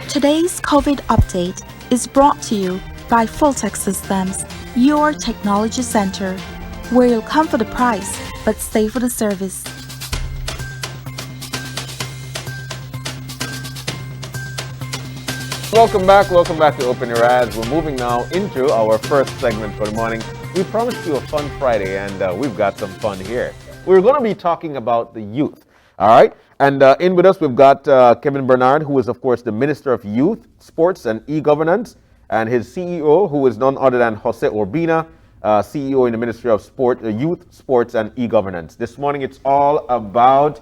Today's COVID update is brought to you by Fulltech Systems, your technology center, where you'll come for the price but stay for the service. Welcome back to Open Your Ads. We're moving now into our first segment for the morning. We promised you a fun Friday, and we've got some fun here. We're going to be talking about the youth, all right? And in with us, we've got Kevin Bernard, who is, of course, the Minister of Youth, Sports, and E-Governance, and his C.E.O., who is none other than Jose Urbina, C.E.O. in the Ministry of Youth, Sports, and E-Governance. This morning, it's all about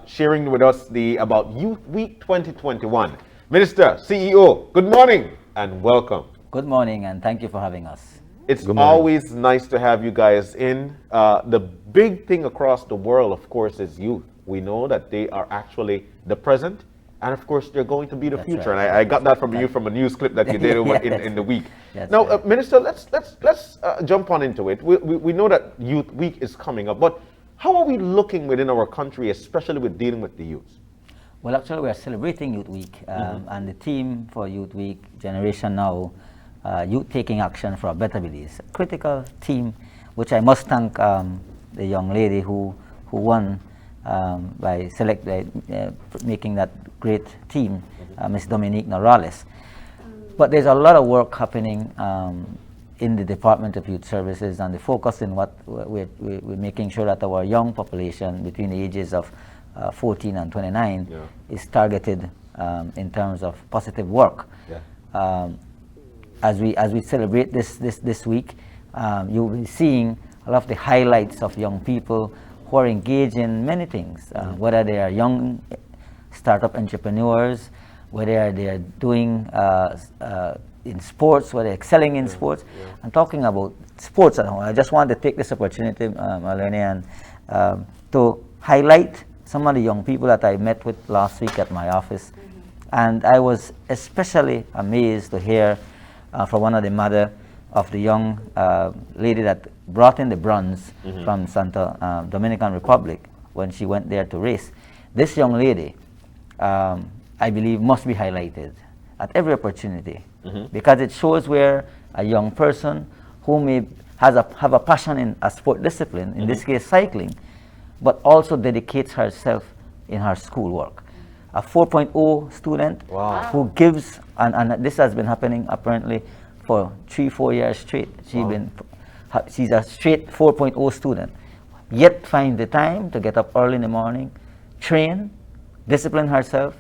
sharing with us about Youth Week 2021. Minister, CEO, good morning and welcome. Good morning and thank you for having us. It's always nice to have you guys in. The big thing across the world, of course, is youth. We know that they are actually the present, and of course, they're going to be the future. Right. And I got that from you from a news clip that you did in the week. Now, right. Minister, let's jump on into it. We know that Youth Week is coming up, but how are we looking within our country, especially with dealing with the youth? Well, actually, we are celebrating Youth Week, and the theme for Youth Week, Generation Now, Youth Taking Action for a Better Belize. A critical theme, which I must thank the young lady who won by making that great team, Ms. Dominique Norales. But there's a lot of work happening in the Department of Youth Services, and the focus in what we're making sure that our young population between the ages of 14 and 29 is targeted in terms of positive work. As we celebrate this week, you'll be seeing a lot of the highlights of young people who are engaged in many things, whether they are young startup entrepreneurs, whether they are doing in sports, whether they're excelling in sports. And talking about sports, I just want to take this opportunity, Marlene, and to highlight some of the young people that I met with last week at my office. And I was especially amazed to hear from one of the mother of the young lady that brought in the bronze from Santa Dominican Republic when she went there to race. This young lady, I believe, must be highlighted at every opportunity because it shows where a young person who may have a passion in a sport discipline, in this case cycling, but also dedicates herself in her schoolwork. A 4.0 student who gives, and this has been happening apparently for 3-4 years straight. She's a straight 4.0 student, yet find the time to get up early in the morning, train, discipline herself,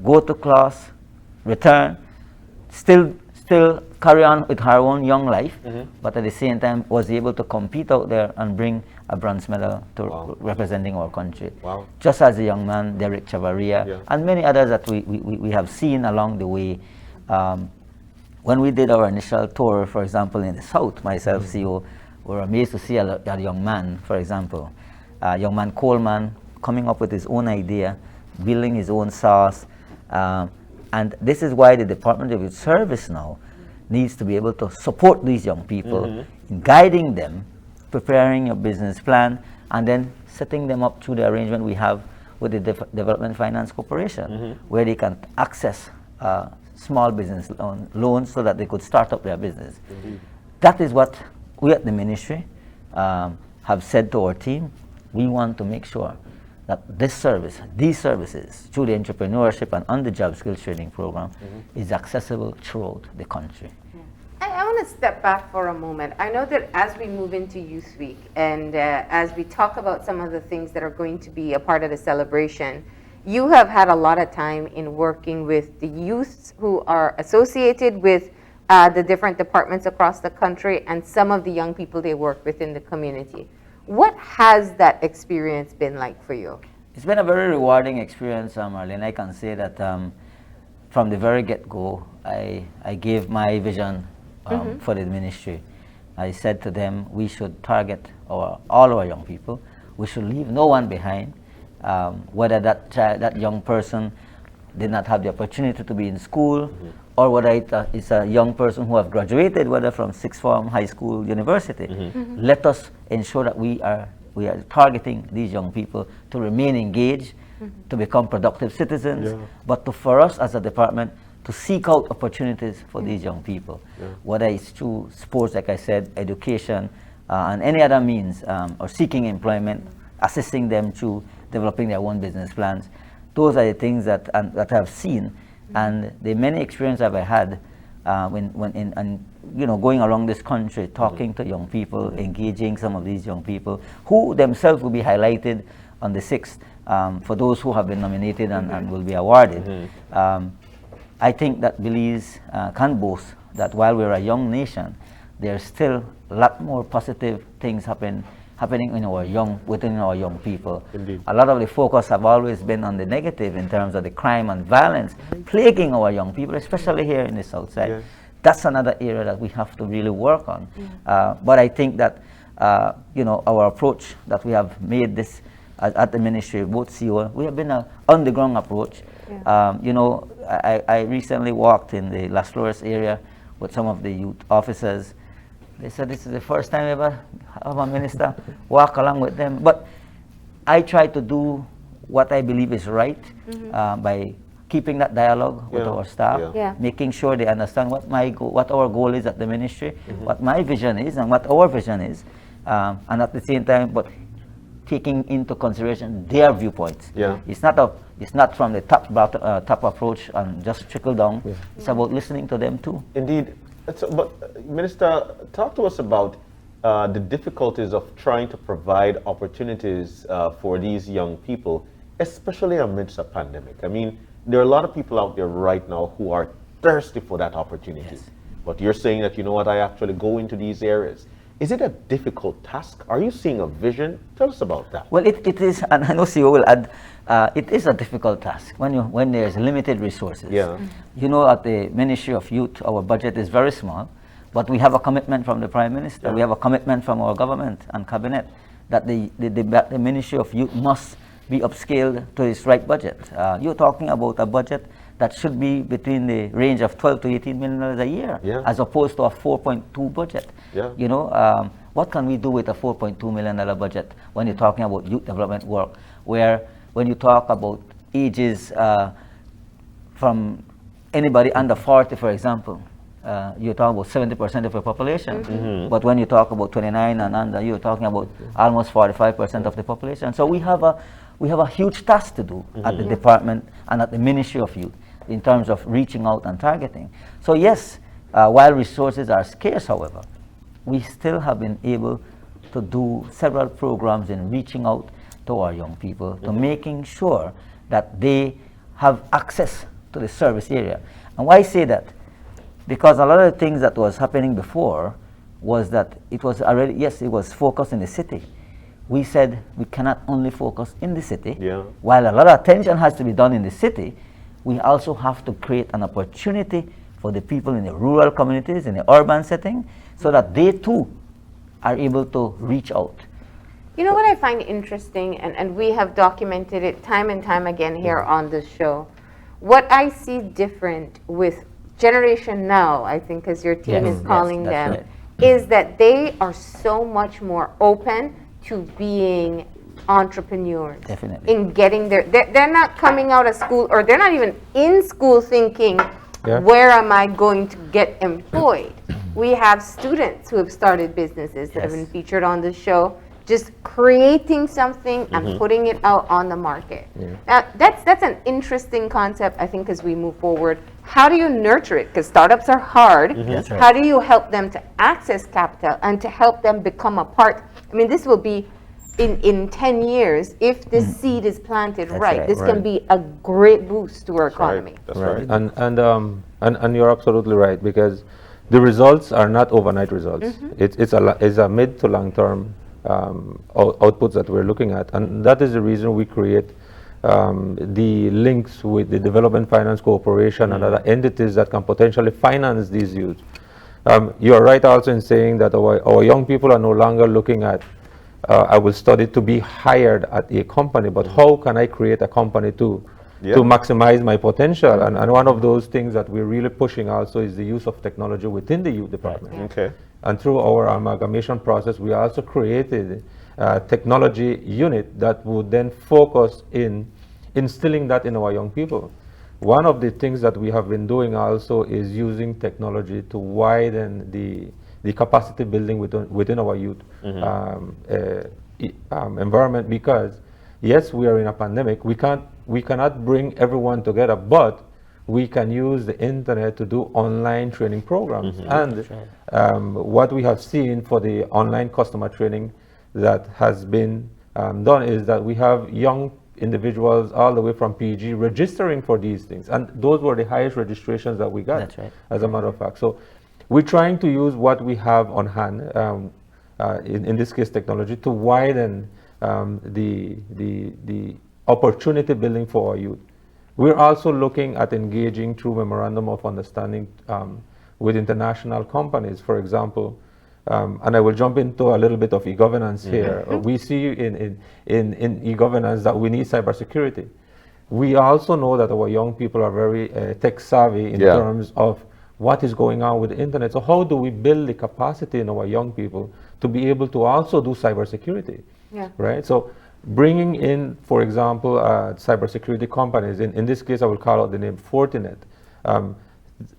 go to class, return, still carry on with her own young life, but at the same time was able to compete out there and bring a bronze medal to representing our country. Just as a young man, Derek Chavaria, and many others that we have seen along the way. When we did our initial tour, for example, in the South, myself, CEO, were amazed to see a young man, for example, young man Coleman, coming up with his own idea, building his own sauce. And this is why the Department of Youth Service now needs to be able to support these young people in guiding them, preparing a business plan, and then setting them up through the arrangement we have with the Development Finance Corporation, where they can access small business loans so that they could start up their business. That is what we at the ministry have said to our team. We want to make sure that these services, through the entrepreneurship and on-the-job skills training program, is accessible throughout the country. I want to step back for a moment. I know that as we move into Youth Week and as we talk about some of the things that are going to be a part of the celebration, you have had a lot of time in working with the youths who are associated with the different departments across the country and some of the young people they work with in the community. What has that experience been like for you? It's been a very rewarding experience, Marlene. I can say that from the very get-go, I gave my vision for the ministry. I said to them, we should target all our young people. We should leave no one behind, whether that young person did not have the opportunity to be in school, or whether it's a young person who have graduated, whether from sixth form, high school, university. Let us ensure that we are targeting these young people to remain engaged to become productive citizens, but for us as a department to seek out opportunities for these young people, whether it's through sports, like I said, education, and any other means, or seeking employment, assisting them through developing their own business plans. Those are the things that I've seen, and the many experiences I've had going around this country, talking to young people, engaging some of these young people who themselves will be highlighted on the 6th for those who have been nominated and will be awarded. I think that Belize can boast that while we're a young nation, there's still a lot more positive things happening within our young people. Indeed. A lot of the focus have always been on the negative in terms of the crime and violence plaguing our young people, especially here in the south side. Yes. That's another area that we have to really work on. But I think that our approach that we have made this at the ministry, both C.E.O, we have been an on-the-ground approach. I recently walked in the Las Flores area with some of the youth officers. They said this is the first time ever have a minister walk along with them. But I try to do what I believe is right by keeping that dialogue with our staff, making sure they understand what our goal is at the ministry, what my vision is and what our vision is, and at the same time, but taking into consideration their viewpoints. It's not from the top approach and just trickle down. It's about listening to them too. Indeed. But Minister, talk to us about the difficulties of trying to provide opportunities for these young people, especially amidst a pandemic. I mean, there are a lot of people out there right now who are thirsty for that opportunity. But you're saying that, you know what, I actually go into these areas. Is it a difficult task? Are you seeing a vision? Tell us about that. Well, it is, and I know C.E.O will add, it is a difficult task when there's limited resources. At the Ministry of Youth, our budget is very small, but we have a commitment from the Prime Minister, we have a commitment from our government and cabinet that the Ministry of Youth must be upscaled to its right budget. You're talking about a budget that should be between the range of $12 to $18 million a year, as opposed to a 4.2 budget. What can we do with a $4.2 million budget when you're talking about youth development work, where when you talk about ages from anybody under 40, for example, you're talking about 70% of the population. But when you talk about 29 and under, you're talking about almost 45% of the population. So we have a huge task to do at the department and at the Ministry of Youth in terms of reaching out and targeting. So yes, while resources are scarce, however, we still have been able to do several programs in reaching out to our young people, to making sure that they have access to the service area. And why I say that? Because a lot of the things that was happening before was that it was already, yes, it was focused in the city. We said we cannot only focus in the city. While a lot of attention has to be done in the city, we also have to create an opportunity for the people in the rural communities, in the urban setting, so that they too are able to reach out. You know what I find interesting, and we have documented it time and time again here on this show, what I see different with Generation Now, I think as your team is calling them, is that they are so much more open to being entrepreneurs. Definitely. In getting they're not coming out of school, or they're not even in school thinking, where am I going to get employed? We have students who have started businesses that have been featured on the show, just creating something and putting it out on the market. Now, that's an interesting concept, I think, as we move forward. How do you nurture it? Because startups are hard. How do you help them to access capital and to help them become a part? I mean, this will be in 10 years, if this seed is planted this can be a great boost to our economy. That's right. And you're absolutely right, because the results are not overnight results. It's a mid to long term outputs that we're looking at, and that is the reason we create the links with the Development Finance Corporation and other entities that can potentially finance these youth. You are right also in saying that our young people are no longer looking at I will study to be hired at a company, but how can I create a company to maximize my potential? And one of those things that we're really pushing also is the use of technology within the youth department. And through our amalgamation process, we also created a technology unit that would then focus in instilling that in our young people. One of the things that we have been doing also is using technology to widen the capacity building within our youth environment, because yes, we are in a pandemic. We cannot bring everyone together, but we can use the internet to do online training programs. And what we have seen for the online customer training that has been done is that we have young individuals all the way from PG registering for these things, and those were the highest registrations that we got. That's right. As a matter of fact, so we're trying to use what we have on hand, in this case technology, to widen the opportunity building for our youth. We're also looking at engaging through memorandum of understanding with international companies, for example. And I will jump into a little bit of e-governance here. We see in e-governance that we need cybersecurity. We also know that our young people are very tech savvy in terms of what is going on with the internet. So how do we build the capacity in our young people to be able to also do cybersecurity? Right? So bringing in, for example, cybersecurity companies, in this case I will call out the name Fortinet.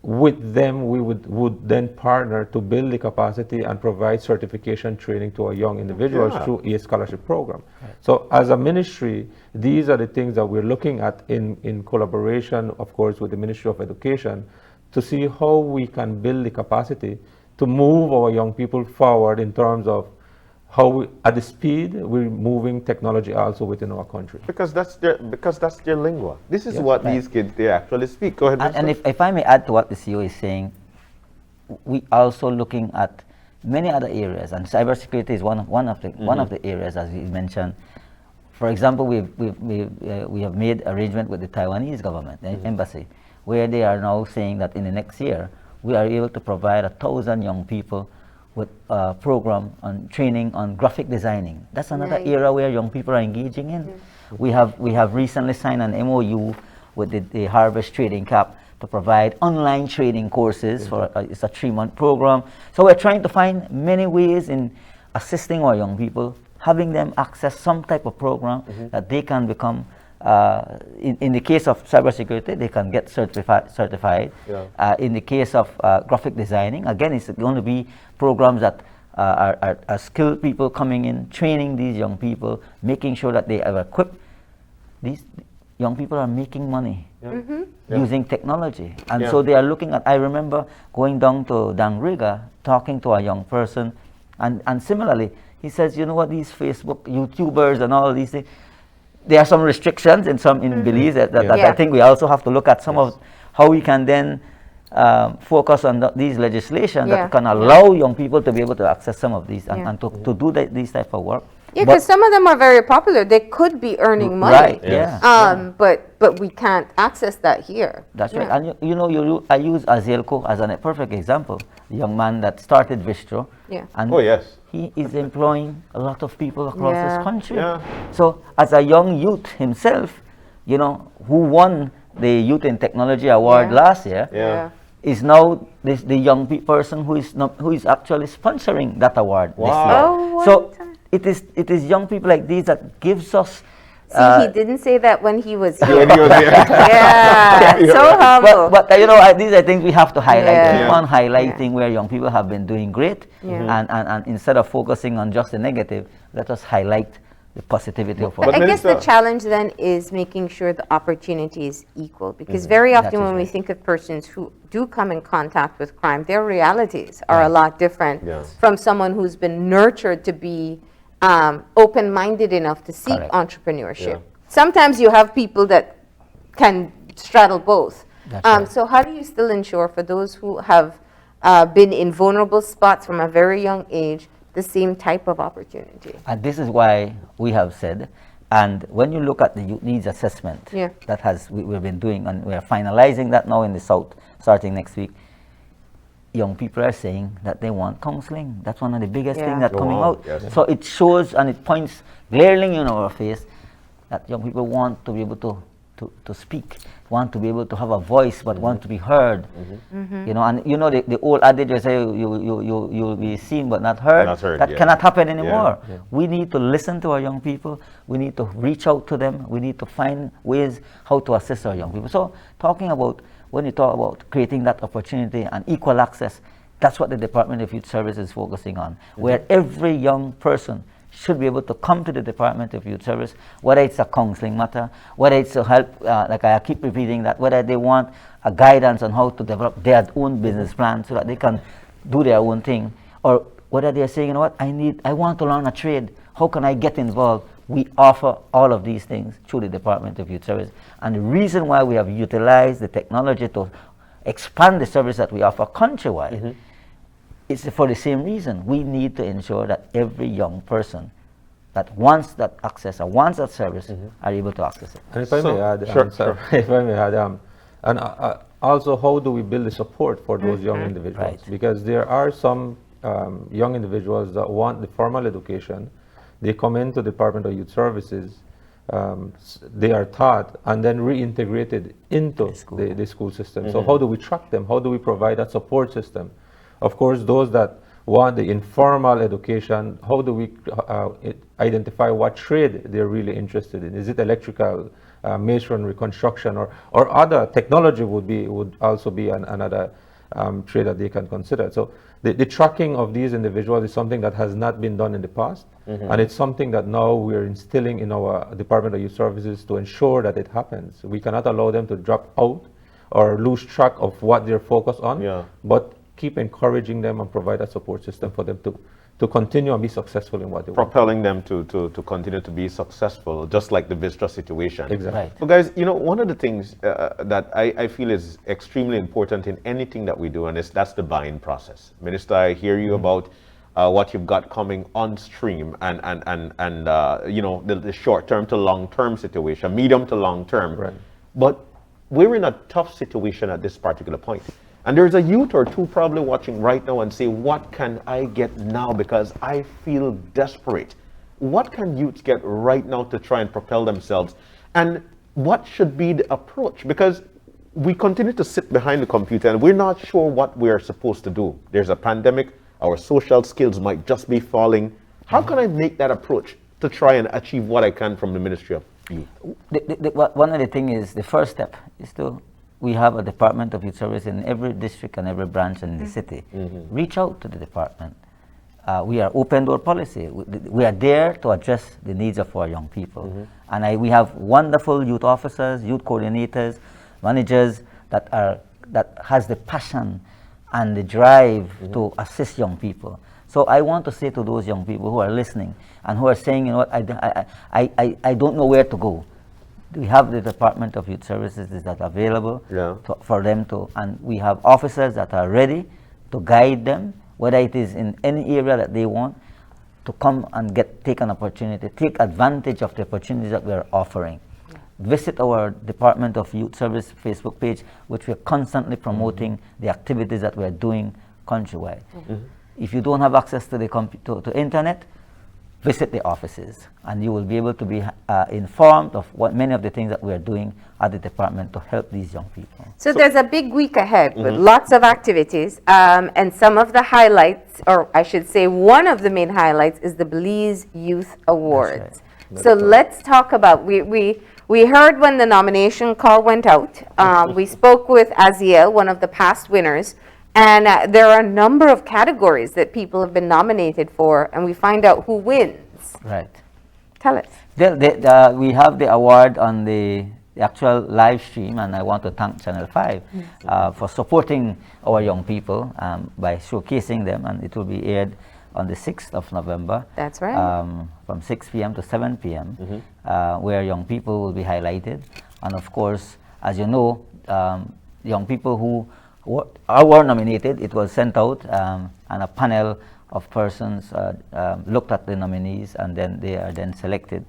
With them, we would then partner to build the capacity and provide certification training to our young individuals through a scholarship program. So as a ministry, these are the things that we're looking at in collaboration, of course, with the Ministry of Education, to see how we can build the capacity to move our young people forward in terms of how we, at the speed we're moving technology also within our country. Because that's their lingua. This is what these kids, they actually speak. Go ahead, And if I may add to what the CEO is saying, we also looking at many other areas, and cybersecurity is one of the areas, as we mentioned. For example, we have made arrangement with the Taiwanese government, the embassy, where they are now saying that in the next year we are able to provide 1,000 young people with a program on training on graphic designing. That's another area where young people are engaging in. We have recently signed an MOU with the Harvest Trading Cap to provide online training courses for it's a 3-month program. So we're trying to find many ways in assisting our young people, having them access some type of program that they can become. In the case of cybersecurity, they can get certified. In the case of graphic designing, again, it's going to be programs that are skilled people coming in, training these young people, making sure that they are equipped. These young people are making money using technology. And so they are looking at, I remember going down to Dangriga, talking to a young person, and similarly, he says, you know what, these Facebook YouTubers and all these things, there are some restrictions in Belize that I think we also have to look at some of how we can then focus on these legislation that can allow young people to be able to access some of these and to do these type of work. Yeah, because some of them are very popular. They could be earning money. Right, But we can't access that here. That's right. And I use Azelco as a perfect example. The young man that started Vistro. And he is employing a lot of people across this country. So as a young youth himself, who won the Youth in Technology Award last year, is now the young person who is actually sponsoring that award this year. So it is young people like these that gives us. See, he didn't say that when he was here. When he was here. So humble. But these are things we have to highlight. Keep on highlighting where young people have been doing great, and instead of focusing on just the negative, let us highlight the positivity of our. I guess the challenge then is making sure the opportunity is equal, because very often when we think of persons who do come in contact with crime, their realities are a lot different from someone who's been nurtured to be open-minded enough to seek entrepreneurship. Sometimes you have people that can straddle both. So how do you still ensure for those who have been in vulnerable spots from a very young age the same type of opportunity? And this is why we have said, and when you look at the youth needs assessment that we've been doing, and we're finalizing that now in the South starting next week, young people are saying that they want counseling. That's one of the biggest things that's coming out. So it shows and it points glaringly in our face that young people want to be able to to speak, want to be able to have a voice, but want to be heard. You know, and you know the old adage, you say you'll be seen but not heard. Not heard, that yeah. cannot happen anymore. Yeah. We need to listen to our young people. We need to reach out to them. We need to find ways how to assist our young people. So talking about, when you talk about creating that opportunity and equal access, that's what the Department of Youth Service is focusing on, where every young person should be able to come to the Department of Youth Service, whether it's a counseling matter, whether it's to help, like I keep repeating that, whether they want a guidance on how to develop their own business plan so that they can do their own thing, or whether they're saying, you know what, I want to learn a trade, how can I get involved? We offer all of these things through the Department of Youth Service. And the reason why we have utilized the technology to expand the service that we offer countrywide, it's for the same reason. We need to ensure that every young person that wants that access or wants that service are able to access it. And if I may add, Sure. if I may add, and also how do we build the support for those young individuals? Right. Because there are some young individuals that want the formal education. They come into the Department of Youth Services, they are taught and then reintegrated into the school system. So how do we track them? How do we provide that support system? Of course, those that want the informal education, how do we identify what trade they're really interested in? Is it electrical, masonry, construction, or other technology would also be another trade that they can consider. So the tracking of these individuals is something that has not been done in the past, and it's something that now we're instilling in our Department of Youth Services to ensure that it happens. We cannot allow them to drop out or lose track of what they're focused on, but keep encouraging them and provide a support system for them to continue and be successful in what they want. Propelling them to continue to be successful, just like the Vistra situation. Exactly. Right. So guys, you know, one of the things that I feel is extremely important in anything that we do, and that's the buying process. Minister, I hear you about what you've got coming on stream and you know, the short-term to long-term situation, medium to long-term. Right. But we're in a tough situation at this particular point. And there's a youth or two probably watching right now and say, what can I get now because I feel desperate? What can youths get right now to try and propel themselves? And what should be the approach? Because we continue to sit behind the computer and we're not sure what we're supposed to do. There's a pandemic, our social skills might just be falling. How can I make that approach to try and achieve what I can from the Ministry of Youth? One of the things is, the first step is we have a Department of Youth Service in every district and every branch in the city. Reach out to the department. We are open door policy. We are there to address the needs of our young people. And we have wonderful youth officers, youth coordinators, managers that has the passion and the drive to assist young people. So I want to say to those young people who are listening and who are saying, you know what, I don't know where to go. We have the Department of Youth Services that are available for them to, and we have officers that are ready to guide them, whether it is in any area that they want, to come and take an opportunity, take advantage of the opportunities that we are offering. Visit our Department of Youth Service Facebook page, which we're constantly promoting the activities that we're doing countrywide. If you don't have access to the internet, visit the offices, and you will be able to be informed of what many of the things that we are doing at the department to help these young people. So there's a big week ahead with lots of activities, and some of the highlights, or I should say one of the main highlights, is the Belize Youth Awards. Right. So let's talk about, we heard when the nomination call went out. We spoke with Aziel, one of the past winners, and there are a number of categories that people have been nominated for, and we find out who wins. Right. Tell us. We have the award on the actual live stream, and I want to thank Channel 5 for supporting our young people by showcasing them, and it will be aired on the 6th of November. That's right. From 6 p.m. to 7 p.m., where young people will be highlighted. And of course, as you know, young people who were nominated, it was sent out, and a panel of persons looked at the nominees, and then they are then selected.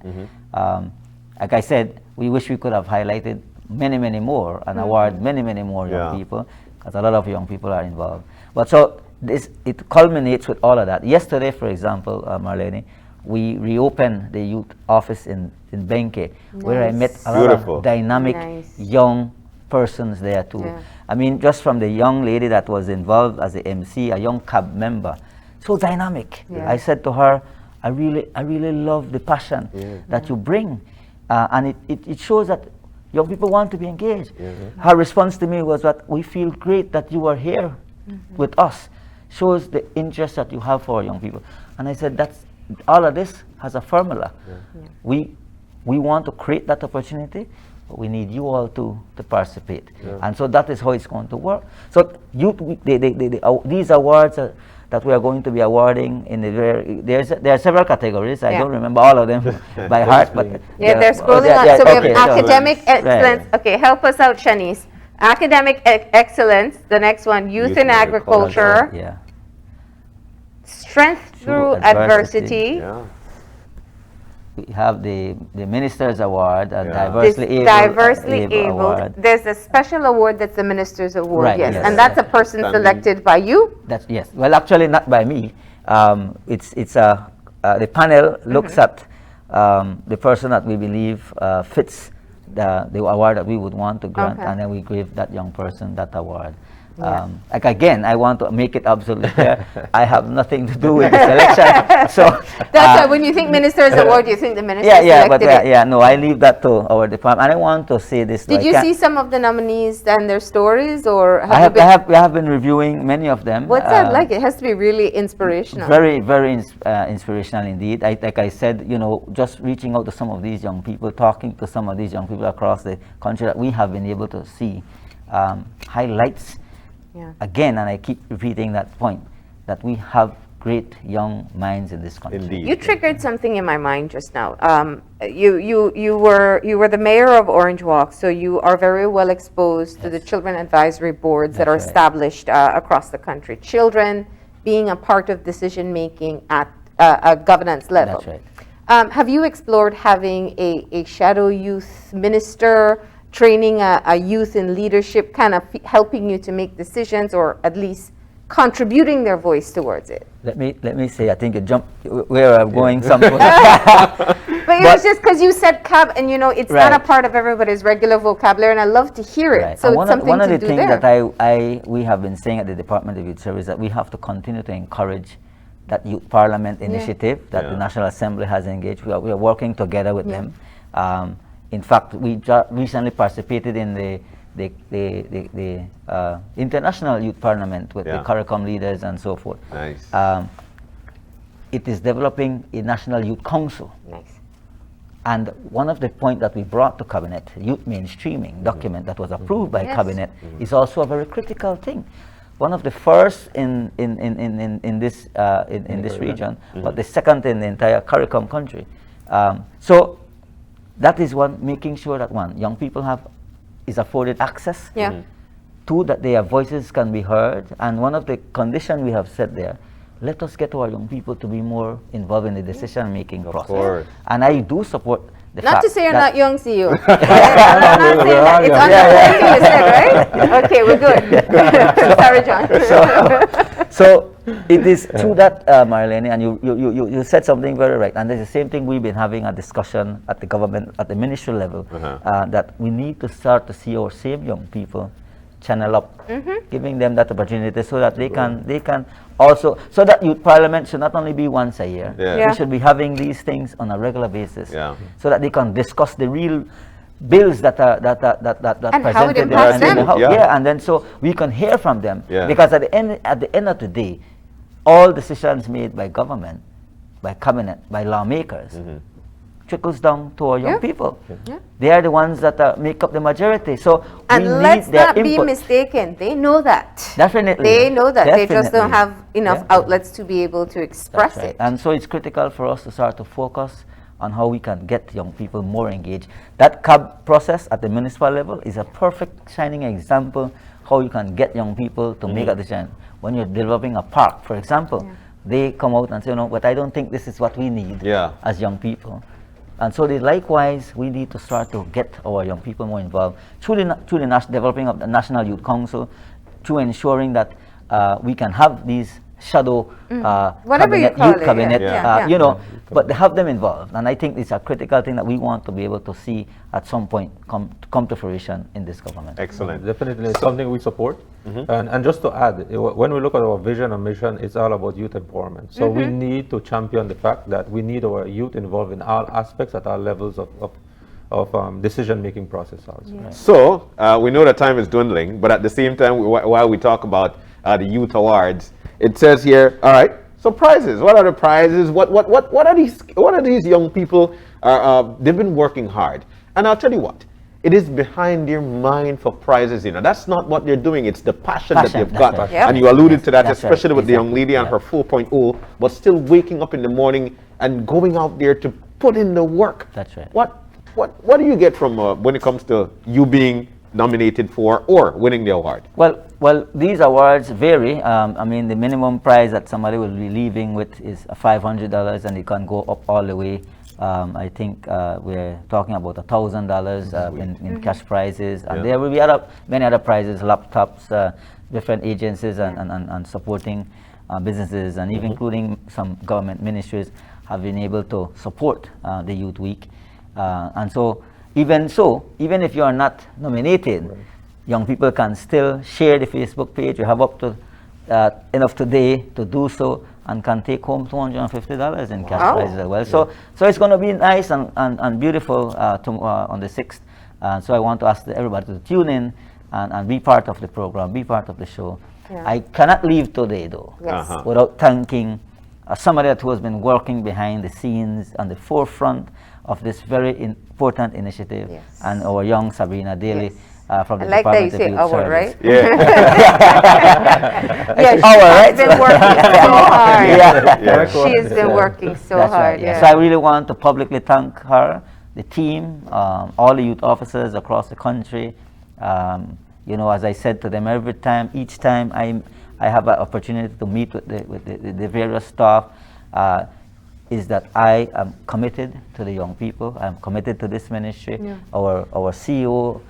Like I said, we wish we could have highlighted many more and award many more young people, because a lot of young people are involved. But so it culminates with all of that. Yesterday, for example, Marlene, we reopened the youth office in Benke, where I met a lot Beautiful. of dynamic Nice. young persons there too. Yeah. I mean, just from the young lady that was involved as a MC, a young cab member, so dynamic. Yeah. I said to her, I really love the passion that you bring, and it shows that young people want to be engaged. Her response to me was that we feel great that you are here with us. Shows the interest that you have for young people. And I said, that's all of this has a formula. We want to create that opportunity, but we need you all to participate. And so that is how it's going to work. So youth, these awards that we are going to be awarding in the there are several categories. I don't remember all of them by heart, but They're scrolling on. So we have academic excellence. Okay, help us out, Shanice. Academic excellence. The next one, youth in agriculture. Yeah. Strength through adversity. Yeah. We have the Minister's Award, Yeah. Diversely Able Award. There's a special award that's the Minister's Award, Right, yes. yes. And that's a person Standing. selected by you? That's yes. Well, actually, not by me. It's the panel looks at the person that we believe fits the award that we would want to grant, Okay. and then we give that young person that award. Like again, I want to make it absolutely clear. I have nothing to do with the selection. So That's why when you think Minister's Award, you think the minister but selected it. no, I leave that to our department. And I want to say this. Did though, I you can't- see some of the nominees and their stories, or have I you have, been? we have been reviewing many of them. What's that like? It has to be really inspirational. Very, very inspirational indeed. Like I said, just reaching out to some of these young people, talking to some of these young people across the country that we have been able to see highlights. Yeah. Again, and I keep repeating that point, that we have great young minds in this country. Indeed. You triggered something in my mind just now. You were the mayor of Orange Walk, so you are very well exposed to the children advisory boards that are That's right. established across the country. Children being a part of decision making at a governance level. That's right. Have you explored having a shadow youth minister, training a youth in leadership, kind of helping you to make decisions, or at least contributing their voice towards it? Let me say, I think you jumped where I'm going somewhere. But it was just because you said cab, and it's not a Right. part of everybody's regular vocabulary, and I love to hear it. Right. So And it's something one of to the do things there. that we have been saying at the Department of Youth Service, that we have to continue to encourage that youth parliament initiative that the National Assembly has engaged. We are working together with them. In fact, we recently participated in the International Youth Parliament with the CARICOM leaders and so forth. Nice. It is developing a National Youth Council. Nice. And one of the points that we brought to Cabinet, youth mainstreaming document that was approved by Yes. Cabinet, is also a very critical thing. One of the first in this region, but the second in the entire CARICOM country. So that is one, making sure that young people is afforded access. Yeah. Two, that their voices can be heard. And one of the conditions we have set there, let us get our young people to be more involved in the decision-making process. course. And I do support the Not fact to say you're that not young, CEO. I'm not saying that. It's on the you said, right? Okay, we're good. Sorry, John. So it is true that, Marlene, and you said something very right. And it's the same thing we've been having a discussion at the government, at the ministry level, that we need to start to see our same young people channel up, giving them that opportunity so that they can also, so that youth parliament should not only be once a year. Yeah. We should be having these things on a regular basis, Yeah. so that they can discuss the real bills that And how it presented impacts in the them. House. Yeah. And then so we can hear from them, Yeah. because at the end of the day, all decisions made by government, by cabinet, by lawmakers, trickles down to our young Yeah. people. Yeah. They are the ones that make up the majority. So And we let's need their not be input. mistaken. They know that. Definitely. They know that. They just don't Definitely. have enough Yeah. outlets to be able to express That's right. it. And so it's critical for us to start to focus on how we can get young people more engaged. That CAB process at the municipal level is a perfect shining example how you can get young people to make a decision. When you're developing a park, for example, they come out and say, but I don't think this is what we need as young people. And so likewise, we need to start to get our young people more involved through the developing of the National Youth Council, through ensuring that we can have these shadow Whatever you cabinet, call youth it, cabinet, yeah. you know, but have them involved. And I think it's a critical thing that we want to be able to see at some point come to fruition in this government. Excellent. Definitely, it's something we support. And just to add, when we look at our vision and mission, it's all about youth empowerment. So we need to champion the fact that we need our youth involved in all aspects at all levels of decision-making process also. Yeah. So we know that time is dwindling, but at the same time, while we talk about the youth awards, it says here, all right, so prizes. What are the prizes? What are these young people? They've been working hard, and I'll tell you what. It is behind their mind for prizes. You know, that's not what they're doing. It's the passion that they've got, right. Yep. and you alluded to that, That's right. especially with the young Exactly. lady and her 4.0, but still waking up in the morning and going out there to put in the work. That's right. What do you get from when it comes to you being nominated for or winning the award? Well, these awards vary. I mean, the minimum prize that somebody will be leaving with is $500, and it can go up all the way. I think we're talking about $1,000 in cash prizes, and there will be many other prizes, laptops, different agencies and supporting businesses, and even including some government ministries have been able to support the Youth Week. And so, even if you are not nominated, young people can still share the Facebook page. You have up to enough today to do so, and can take home $250 in cash prizes as well. So it's going to be nice and beautiful on the 6th. So I want to ask everybody to tune in and be part of the program, be part of the show. Yeah. I cannot leave today, though, Yes. without thanking somebody who has been working behind the scenes on the forefront of this very important initiative, Yes. and our young Sabrina Daly. Yes. From the I like that you Department of say Youth our, Service. right? Yeah. Yeah, Our, she's been working so hard. Yeah. She has been working so That's hard. right. Yeah. So I really want to publicly thank her, the team, all the youth officers across the country. You know, as I said to them each time I have an opportunity to meet with the various staff, is that I am committed to the young people. I'm committed to this ministry. Yeah. Our C.E.O.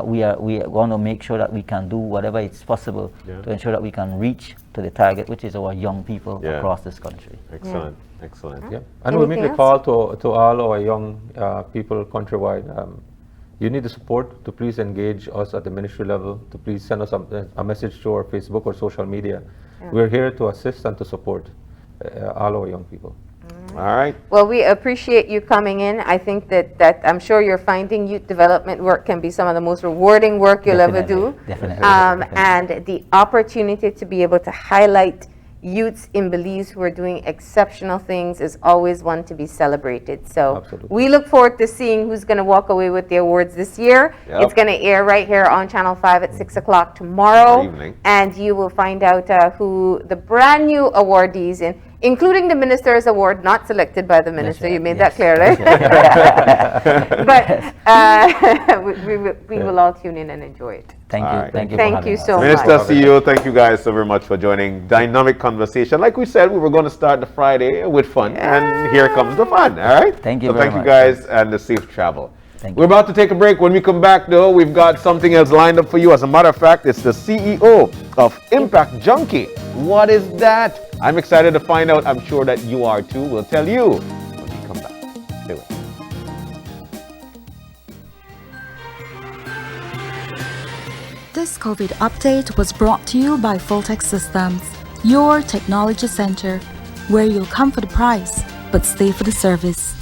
We want to make sure that we can do whatever is possible to ensure that we can reach to the target, which is our young people across this country. Excellent. Excellent. Yeah. And we make Anything a call to all our young people countrywide. You need the support to please engage us at the ministry level, to please send us a message to our Facebook or social media. Yeah. We're here to assist and to support all our young people. All right. Well, we appreciate you coming in. I think that I'm sure you're finding youth development work can be some of the most rewarding work you'll ever do. Definitely. And the opportunity to be able to highlight youths in Belize who are doing exceptional things is always one to be celebrated. So Absolutely. we look forward to seeing who's going to walk away with the awards this year. Yep. It's going to air right here on Channel 5 at 6 o'clock tomorrow. Good evening. And you will find out who the brand new awardees, including the Minister's Award, not selected by the Minister. right. You made Yes. that clear, right? But we will all tune in and enjoy it. Thank All you. right. Thank you. Thank for having you us. so much. Minister, CEO, thank you guys so very much for joining. Dynamic conversation. Like we said, we were going to start the Friday with fun, and here comes the fun. All right. Thank you So very thank you much. guys, and the safe travel. Thank We're you. about to take a break. When we come back, though, we've got something else lined up for you. As a matter of fact, it's the CEO of Impact Junkie. What is that? I'm excited to find out. I'm sure that you are too. We'll tell you when we come back. Stay with us. This COVID update was brought to you by Fulltech Systems, your technology center, where you'll come for the price, but stay for the service.